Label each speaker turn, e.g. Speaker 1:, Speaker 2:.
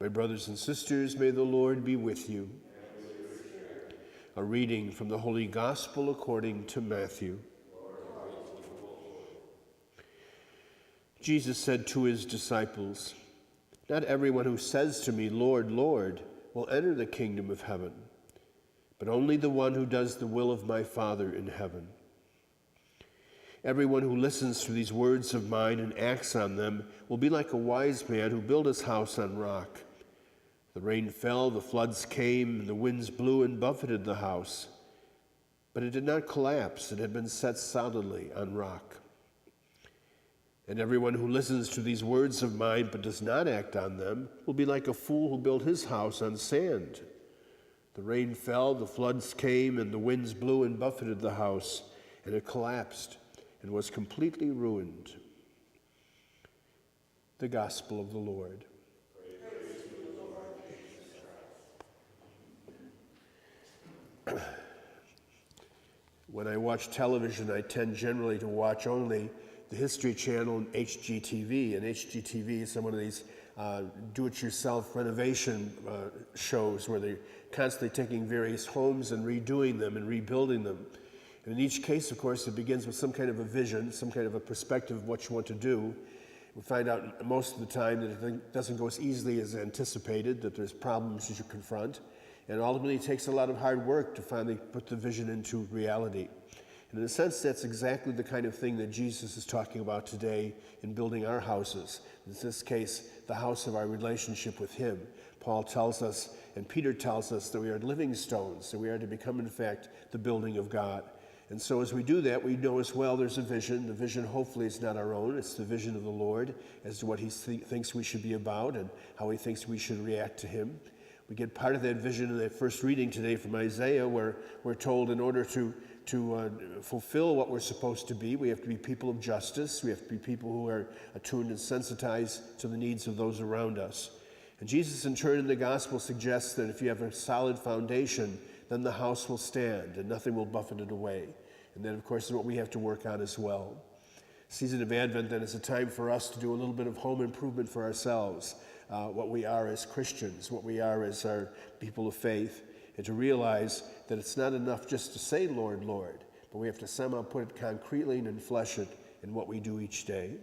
Speaker 1: My brothers and sisters, may the Lord be with you. A reading from the Holy Gospel according to Matthew. Jesus said to his disciples, "Not everyone who says to me, 'Lord, Lord,' will enter the kingdom of heaven, but only the one who does the will of my Father in heaven. Everyone who listens to these words of mine and acts on them will be like a wise man who built his house on rock. The rain fell, the floods came, and the winds blew and buffeted the house. But it did not collapse. It had been set solidly on rock. And everyone who listens to these words of mine but does not act on them will be like a fool who built his house on sand. The rain fell, the floods came, and the winds blew and buffeted the house, and it collapsed and was completely ruined." The Gospel of the Lord. When I watch television, I tend generally to watch only the History Channel and HGTV. And HGTV is one of these do-it-yourself renovation shows where they're constantly taking various homes and redoing them and rebuilding them. And in each case, of course, it begins with some kind of a vision, some kind of a perspective of what you want to do. We find out most of the time that it doesn't go as easily as anticipated, that there's problems that you confront. And ultimately, it takes a lot of hard work to finally put the vision into reality. And in a sense, that's exactly the kind of thing that Jesus is talking about today in building our houses. In this case, the house of our relationship with him. Paul tells us, and Peter tells us, that we are living stones, that we are to become, in fact, the building of God. And so as we do that, we know as well there's a vision. The vision, hopefully, is not our own. It's the vision of the Lord as to what he thinks we should be about and how he thinks we should react to him. We get part of that vision in that first reading today from Isaiah, where we're told in order to fulfill what we're supposed to be, we have to be people of justice. We have to be people who are attuned and sensitized to the needs of those around us. And Jesus, in turn, in the gospel suggests that if you have a solid foundation, then the house will stand and nothing will buffet it away. And that, of course, is what we have to work on as well. Season of Advent, then, is a time for us to do a little bit of home improvement for ourselves, what we are as Christians, what we are as our people of faith, and to realize that it's not enough just to say, "Lord, Lord," but we have to somehow put it concretely and flesh it in what we do each day.